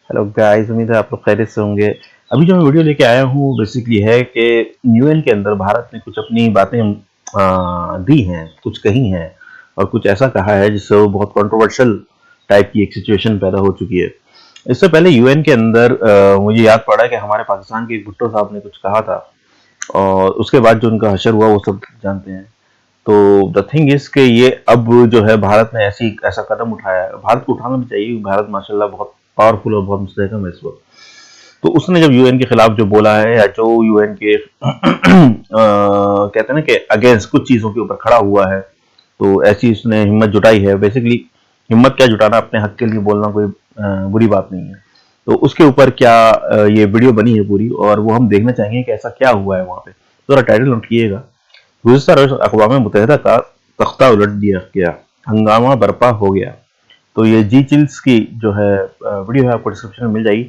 Hello guys, उम्मीद है आप लोग खैरियत से होंगे। अभी जो मैं वीडियो लेके आया हूँ बेसिकली है कि यूएन के अंदर भारत ने कुछ अपनी बातें दी हैं, कुछ कही हैं और कुछ ऐसा कहा है जिससे वो बहुत कंट्रोवर्शियल टाइप की एक सिचुएशन पैदा हो चुकी है। इससे पहले यूएन के अंदर मुझे याद पड़ा कि हमारे पाकिस्तान के एक भुट्टो साहब ने कुछ कहा था और उसके बाद जो उनका हशर हुआ वो सब जानते हैं। तो द थिंग इज कि ये अब जो है भारत ने ऐसा कदम उठाया है। भारत को उठाना भी चाहिए क्योंकि भारत माशाल्लाह बहुत पावरफुल और बहुत मुस्तहकम है इस वक्त। तो उसने जब यूएन के खिलाफ जो बोला है या जो यूएन के कहते हैं ना कि अगेंस्ट कुछ चीजों के ऊपर खड़ा हुआ है, तो ऐसी उसने हिम्मत जुटाई है। बेसिकली हिम्मत क्या जुटाना, अपने हक के लिए बोलना कोई बुरी बात नहीं है। तो उसके ऊपर क्या ये वीडियो बनी है पूरी, और वो हम देखना चाहेंगे कि ऐसा क्या हुआ है वहां पे। तो टाइटल नोट कीजिएगा। गुज़िश्ता रोज़ अक़वाम मुत्तहिदा का तख्ता उलट दिया गया, हंगामा बर्पा हो गया। तो ये जी चिल्स की जो है वीडियो है, आपको डिस्क्रिप्शन में मिल जाएगी।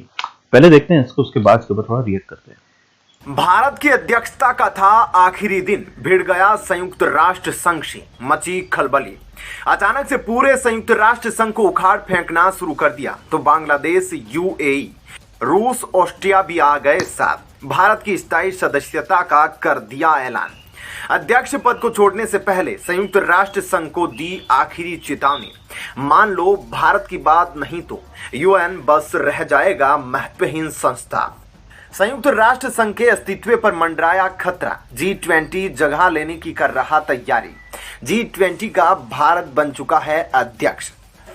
पहले देखते हैं इसको, उसके बाद इसके ऊपर थोड़ा रिएक्ट करते हैं। भारत की अध्यक्षता का था आखिरी दिन, भिड़ गया संयुक्त राष्ट्र संघ से, मची खलबली। अचानक से पूरे संयुक्त राष्ट्र संघ को उखाड़ फेंकना शुरू कर दिया। तो बांग्लादेश, यूएई, रूस, ऑस्ट्रिया भी आ गए साथ। भारत की स्थायी सदस्यता का कर दिया ऐलान। अध्यक्ष पद को छोड़ने से पहले संयुक्त राष्ट्र संघ को दी आखिरी चेतावनी। मान लो भारत की बात नहीं तो यूएन बस रह जाएगा महत्वहीन संस्था। संयुक्त राष्ट्र संघ के अस्तित्व पर मंडराया खतरा। G20 जगह लेने की कर रहा तैयारी। G20 का भारत बन चुका है अध्यक्ष।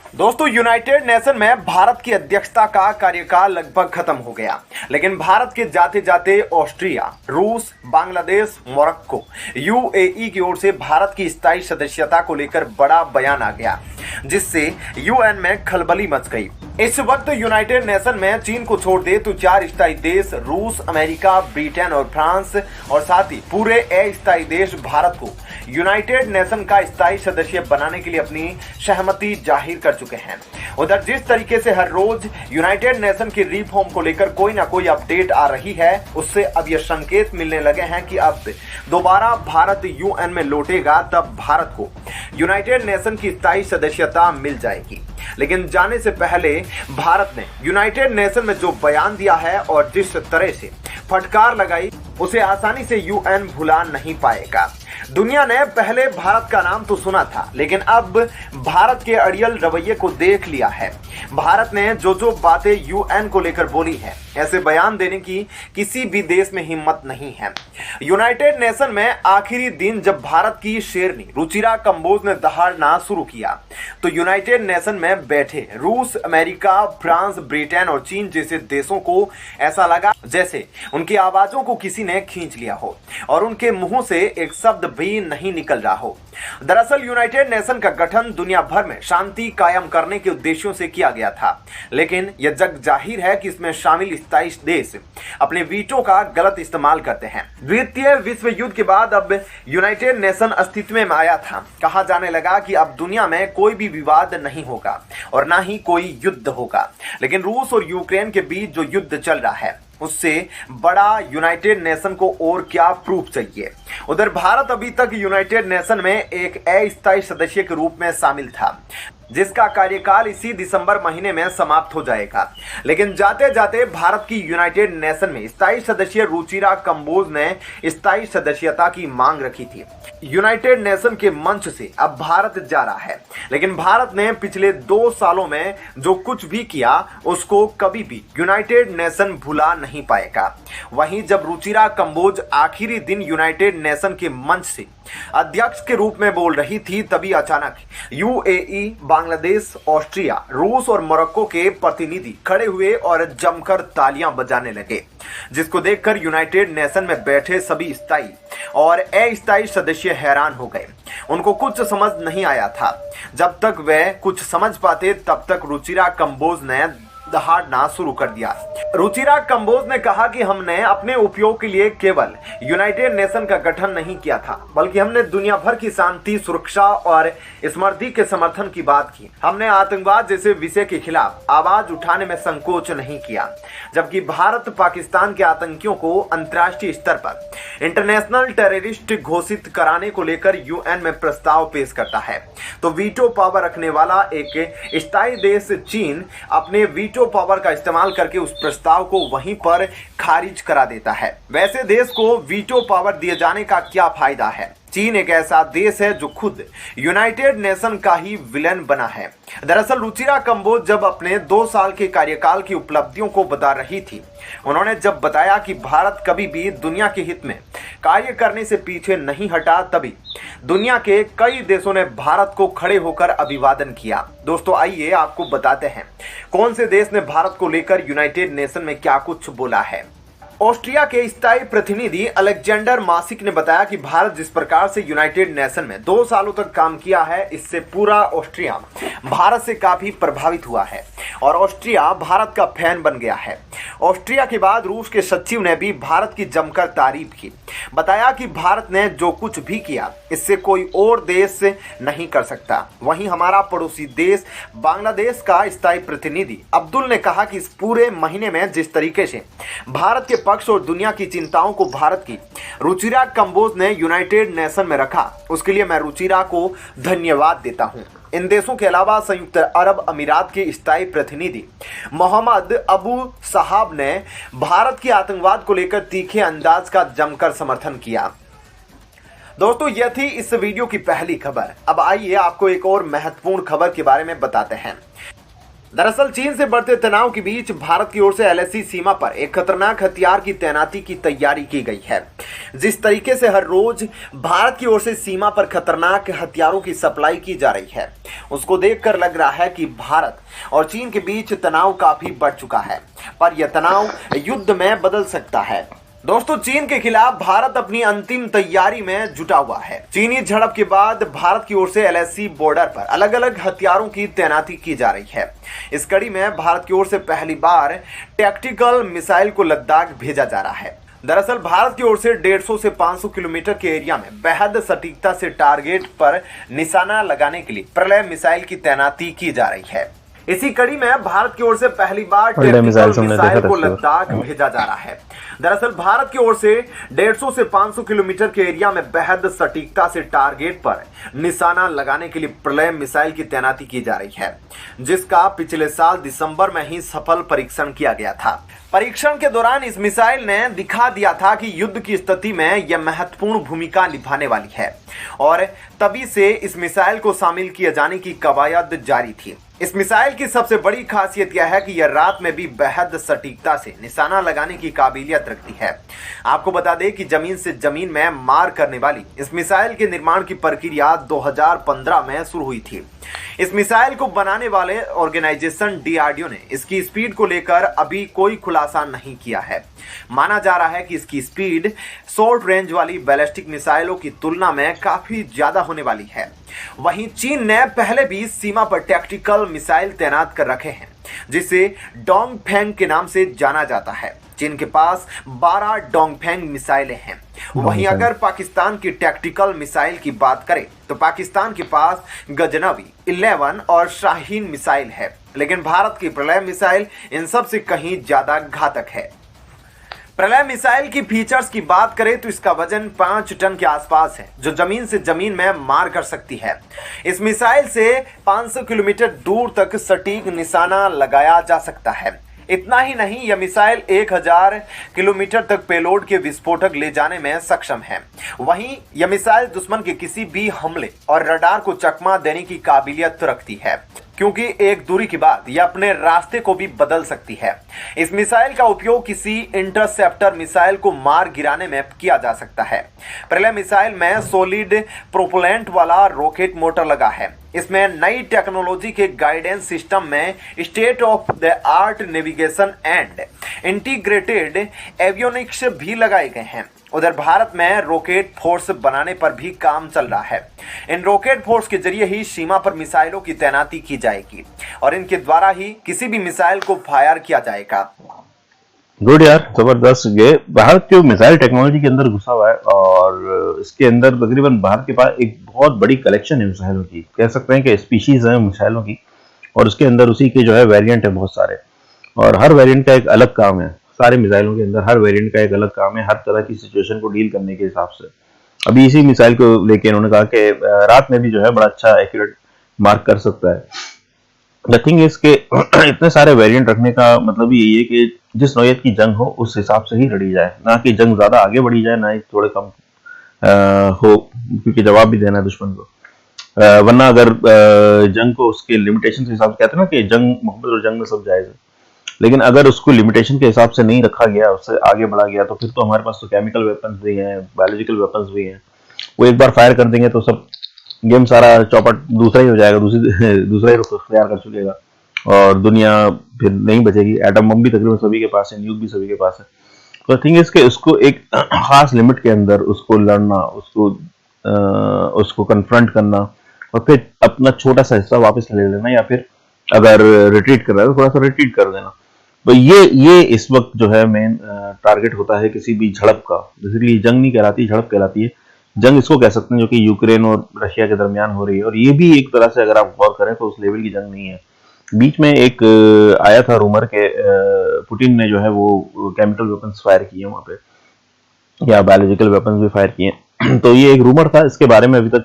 दोस्तों, यूनाइटेड नेशन में भारत की अध्यक्षता का कार्यकाल लगभग खत्म हो गया, लेकिन भारत के जाते जाते ऑस्ट्रिया, रूस, बांग्लादेश, मोरक्को, यूएई की ओर से भारत की स्थायी सदस्यता को लेकर बड़ा बयान आ गया, जिससे यूएन में खलबली मच गई। इस वक्त यूनाइटेड नेशन में चीन को छोड़ दे तो 4 स्थायी देश रूस, अमेरिका, ब्रिटेन और फ्रांस, और साथ ही पूरे अस्थायी देश भारत को यूनाइटेड नेशन का स्थायी सदस्य बनाने के लिए अपनी सहमति जाहिर कर चुके हैं। उधर जिस तरीके से हर रोज यूनाइटेड नेशन की रिफॉर्म को लेकर कोई ना कोई अपडेट आ रही है, उससे अब यह संकेत मिलने लगे हैं कि अब दोबारा भारत यूएन में लौटेगा, तब भारत को यूनाइटेड नेशन की स्थायी सदस्यता मिल जाएगी। लेकिन जाने से पहले भारत ने यूनाइटेड नेशन में जो बयान दिया है और जिस तरह से फटकार लगाई, उसे आसानी से यूएन भुला नहीं पाएगा। दुनिया ने पहले भारत का नाम तो सुना था, लेकिन अब भारत के अड़ियल रवैये को देख लिया है। भारत ने जो जो बातें यूएन को लेकर बोली है, ऐसे बयान देने की किसी भी देश में हिम्मत नहीं है। यूनाइटेड नेशन में आखिरी दिन जब भारत की शेरनी रुचिरा कंबोज ने दहाड़ना शुरू किया, तो यूनाइटेड नेशन में बैठे रूस, अमेरिका, फ्रांस, ब्रिटेन और चीन जैसे देशों को ऐसा लगा जैसे उनकी आवाजों को किसी ने खींच लिया हो और उनके मुंह से एक शब्द भी नहीं निकल रहा हो। दरअसल यूनाइटेड नेशन का गठन दुनिया भर में शांति कायम करने के उद्देश्यों से किया गया था, लेकिन यह जग जाहिर है कि इसमें शामिल स्थायी देश अपने वीटो का गलत इस्तेमाल करते हैं। द्वितीय विश्व युद्ध के बाद अब यूनाइटेड नेशन अस्तित्व में आया था। कहा जाने लगा कि अब दुनिया में कोई भी विवाद नहीं होगा और ना ही कोई युद्ध होगा, लेकिन रूस और यूक्रेन के बीच जो युद्ध चल रहा है, उससे बड़ा यूनाइटेड नेशन को और क्या प्रूफ चाहिए। उधर भारत अभी तक यूनाइटेड नेशन में एक अस्थायी सदस्य के रूप में शामिल था, जिसका कार्यकाल इसी दिसंबर महीने में समाप्त हो जाएगा। लेकिन जाते जाते भारत की यूनाइटेड नेशन में स्थायी सदस्य रुचिरा कंबोज ने स्थायी सदस्यता की मांग रखी थी। यूनाइटेड नेशन के मंच से अब भारत जा रहा है, लेकिन भारत ने पिछले 2 सालों में जो कुछ भी किया, उसको कभी भी यूनाइटेड नेशन भुला नहीं पाएगा। वहीं जब रुचिरा कंबोज आखिरी दिन यूनाइटेड नेशन के मंच से अध्यक्ष के रूप में बोल रही थी, तभी अचानक यूएई, बांग्लादेश, ऑस्ट्रिया, रूस और मोरक्को के प्रतिनिधि खड़े हुए और जमकर तालियां बजाने लगे, जिसको देखकर यूनाइटेड नेशन में बैठे सभी स्थायी और अस्थायी सदस्य हैरान हो गए। उनको कुछ समझ नहीं आया था। जब तक वे कुछ समझ पाते, तब तक रुचिरा कंबोज ने दहाड़ना शुरू कर दिया। रुचिरा कंबोज ने कहा कि हमने अपने उपयोग के लिए केवल यूनाइटेड नेशन का गठन नहीं किया था, बल्कि हमने दुनिया भर की शांति, सुरक्षा और समृद्धि के समर्थन की बात की। हमने आतंकवाद जैसे विषय के खिलाफ आवाज उठाने में संकोच नहीं किया, जबकि भारत पाकिस्तान के आतंकियों को अंतर्राष्ट्रीय स्तर पर इंटरनेशनल टेररिस्ट घोषित कराने को लेकर यूएन में प्रस्ताव पेश करता है, तो वीटो पावर रखने वाला एक स्थायी देश चीन अपने वीटो वीटो पावर का इस्तेमाल करके उस प्रस्ताव को वहीं पर खारिज करा देता है। वैसे देश को वीटो पावर दिए जाने का क्या फायदा है? चीन एक ऐसा देश है जो खुद यूनाइटेड नेशन का ही विलेन बना है। दरअसल रुचिरा कंबोज जब अपने 2 साल के कार्यकाल की उपलब्धियों को बता रही थी, उन्होंने जब बताया कि भारत कभी भी दुनिया के हित में कार्य करने से पीछे नहीं हटा, तभी दुनिया के कई देशों ने भारत को खड़े होकर अभिवादन किया। दोस्तों आइए आपको बताते हैं कौन से देश ने भारत को लेकर यूनाइटेड नेशन में क्या कुछ बोला है। ऑस्ट्रिया के स्थायी प्रतिनिधि अलेक्जेंडर मासिक ने बताया कि भारत जिस प्रकार से यूनाइटेड नेशन में 2 सालों तक काम किया है, इससे पूरा ऑस्ट्रिया भारत से काफी प्रभावित हुआ है और ऑस्ट्रिया भारत का फैन बन गया है। ऑस्ट्रिया के बाद रूस के सचिव ने भी भारत की जमकर तारीफ की, बताया कि भारत ने जो कुछ भी किया इससे कोई और देश नहीं कर सकता। वहीं हमारा पड़ोसी देश बांग्लादेश का स्थायी प्रतिनिधि अब्दुल ने कहा कि इस पूरे महीने में जिस तरीके से भारत के पक्ष और दुनिया की चिंताओं को भारत की रुचिरा कंबोज ने यूनाइटेड नेशन में रखा, उसके लिए मैं रुचिरा को धन्यवाद देता हूं। इन देशों के अलावा संयुक्त अरब अमीरात के स्थायी प्रतिनिधि मोहम्मद अबू साहब ने भारत की आतंकवाद को लेकर तीखे अंदाज का जमकर समर्थन किया। दोस्तों यह थी इस वीडियो की पहली खबर। अब आइए आपको एक और महत्वपूर्ण खबर के बारे में बताते हैं। दरअसल चीन से बढ़ते तनाव के बीच भारत की ओर से एलएसी सीमा पर एक खतरनाक हथियार की तैनाती की तैयारी की गई है। जिस तरीके से हर रोज भारत की ओर से सीमा पर खतरनाक हथियारों की सप्लाई की जा रही है, उसको देखकर लग रहा है कि भारत और चीन के बीच तनाव काफी बढ़ चुका है, पर यह तनाव युद्ध में बदल सकता है। दोस्तों चीन के खिलाफ भारत अपनी अंतिम तैयारी में जुटा हुआ है। चीनी झड़प के बाद भारत की ओर से एलएसी बॉर्डर पर अलग अलग हथियारों की तैनाती की जा रही है। इस कड़ी में भारत की ओर से पहली बार टैक्टिकल मिसाइल को लद्दाख भेजा जा रहा है। दरअसल भारत की ओर से 150 से 500 किलोमीटर के एरिया में बेहद सटीकता से टारगेट पर निशाना लगाने के लिए प्रलय मिसाइल की तैनाती की जा रही है। इसी कड़ी में भारत की ओर से पहली बार टैक्टिकल मिसाइल को लद्दाख भेजा जा रहा है। दरअसल भारत की ओर से 150 से 500 किलोमीटर के एरिया में बेहद सटीकता से टारगेट पर निशाना लगाने के लिए प्रलय मिसाइल की तैनाती की जा रही है, जिसका पिछले साल दिसंबर में ही सफल परीक्षण किया गया था। परीक्षण के दौरान इस मिसाइल ने दिखा दिया था कि युद्ध की स्थिति में यह महत्वपूर्ण भूमिका निभाने वाली है और तभी से इस मिसाइल को शामिल किए जाने की कवायद जारी थी। इस मिसाइल की सबसे बड़ी खासियत यह है कि यह रात में भी बेहद सटीकता से निशाना लगाने की काबिलियत रखती है। आपको बता दें कि जमीन से जमीन में मार करने वाली इस मिसाइल के निर्माण की प्रक्रिया 2015 में शुरू हुई थी। इस मिसाइल को बनाने वाले ऑर्गेनाइजेशन डीआरडीओ ने इसकी स्पीड को लेकर अभी कोई खुलासा नहीं किया है। माना जा रहा है कि इसकी स्पीड शॉर्ट रेंज वाली बैलिस्टिक मिसाइलों की तुलना में काफी ज्यादा होने वाली है। वहीं चीन ने पहले भी सीमा पर टैक्टिकल मिसाइल तैनात कर रखे हैं, जिसे डोंगफेंग के नाम से जाना जाता है। चीन के पास 12 डोंगफेंग मिसाइलें हैं। वहीं अगर पाकिस्तान की टैक्टिकल मिसाइल की बात करें तो पाकिस्तान के पास गजनवी 11 और शाहीन मिसाइल है, लेकिन भारत की प्रलय मिसाइल इन सब से कहीं ज्यादा घातक है। प्रलय मिसाइल की फीचर्स की बात करें तो इसका वजन 5 टन के आसपास है, जो जमीन से जमीन में मार कर सकती है। इस मिसाइल से 500 किलोमीटर दूर तक सटीक निशाना लगाया जा सकता है। इतना ही नहीं, यह मिसाइल 1000 किलोमीटर तक पेलोड के विस्फोटक ले जाने में सक्षम है। वहीं यह मिसाइल दुश्मन के किसी भी हमले और रडार को चकमा देने की काबिलियत रखती है, क्योंकि एक दूरी के बाद यह अपने रास्ते को भी बदल सकती है। इस मिसाइल का उपयोग किसी इंटरसेप्टर मिसाइल को मार गिराने में किया जा सकता है। प्रलय मिसाइल में सॉलिड प्रोपेलेंट वाला रॉकेट मोटर लगा है। इसमें नई टेक्नोलॉजी के गाइडेंस सिस्टम में state of the art navigation and integrated avionics भी लगाए गए हैं। उधर भारत में रॉकेट फोर्स बनाने पर भी काम चल रहा है। इन रॉकेट फोर्स के जरिए ही सीमा पर मिसाइलों की तैनाती की जाएगी और इनके द्वारा ही किसी भी मिसाइल को फायर किया जाएगा। गुड यार, जबरदस्त। ये भारत जो मिसाइल टेक्नोलॉजी के अंदर घुसा हुआ है और इसके अंदर तकरीबन भारत के पास एक बहुत बड़ी कलेक्शन है मिसाइलों की, कह सकते हैं कि स्पीशीज है मिसाइलों की, और उसके अंदर उसी के जो है वेरिएंट है बहुत सारे, और हर वेरिएंट का एक अलग काम है। सारे मिसाइलों के अंदर हर वेरिएंट का एक अलग काम है, हर तरह की सिचुएशन को डील करने के हिसाब से। अभी इसी मिसाइल को लेके इन्होंने कहा कि रात में भी जो है बड़ा अच्छा एक्यूरेट मार्क कर सकता है। द थिंग इज के इतने सारे वेरिएंट रखने का मतलब यही है कि जिस नौयत की जंग हो उस हिसाब से ही लड़ी जाए, ना कि जंग ज्यादा आगे बढ़ी जाए ना ही थोड़े कम हो, क्योंकि जवाब भी देना है दुश्मन को। वरना अगर जंग को उसके लिमिटेशन के हिसाब से, कहते हैं ना कि जंग मोहब्बत और जंग में सब जायज है, लेकिन अगर उसको लिमिटेशन के हिसाब से नहीं रखा गया, उससे आगे बढ़ा गया, तो फिर तो हमारे पास तो केमिकल वेपन्स भी हैं, बायोलॉजिकल वेपन्स भी हैं। वो एक बार फायर कर देंगे तो सब गेम सारा चौपट दूसरा ही हो जाएगा, दूसरा ही रुख अख्तियार कर चुकेगा और दुनिया फिर नहीं बचेगी। एटम बम भी तकरीबन सभी के पास है, न्यूक भी सभी के पास है। तो थिंग इसके उसको एक खास लिमिट के अंदर उसको लड़ना, उसको कन्फ्रंट करना और फिर अपना छोटा सा हिस्सा वापस ले लेना, या फिर अगर रिट्रीट कर रहा है तो थोड़ा सा रिट्रीट कर देना। तो ये इस वक्त जो है मेन टारगेट होता है किसी भी झड़प का। बेसिकली जंग नहीं कहलाती, झड़प कहलाती है। जंग इसको कह सकते हैं जो कि यूक्रेन और रशिया के दरमियान हो रही है, और ये भी एक तरह से अगर आप गौर करें तो उस लेवल की जंग नहीं है। बीच में एक आया था रूमर के पुतिन ने जो है वो केमिकल वेपन्स फायर किए वहां पे, या बायोलॉजिकल वेपन्स भी फायर किए। तो ये एक रूमर था, इसके बारे में अभी तक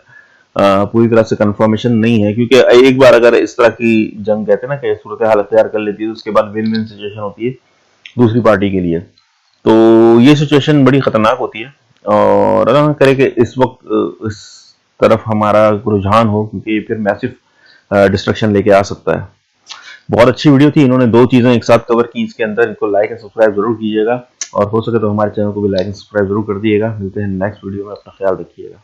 पूरी तरह से कंफर्मेशन नहीं है, क्योंकि एक बार अगर इस तरह की जंग कहते हैं ना कि सूरत हाल तैयार कर लेती है तो उसके बाद विन विन सिचुएशन होती है दूसरी पार्टी के लिए। तो ये सिचुएशन बड़ी खतरनाक होती है, और अल्लाह ना करे कि इस वक्त इस तरफ हमारा रुझान हो, क्योंकि फिर मैसिव डिस्ट्रक्शन लेके आ सकता है। बहुत अच्छी वीडियो थी, इन्होंने दो चीजें एक साथ कवर की इसके अंदर। इनको लाइक एंड सब्सक्राइब जरूर कीजिएगा, और हो सके तो हमारे चैनल को भी लाइक एंड सब्सक्राइब जरूर कर दिएगा। मिलते हैं नेक्स्ट वीडियो में, अपना ख्याल रखिएगा।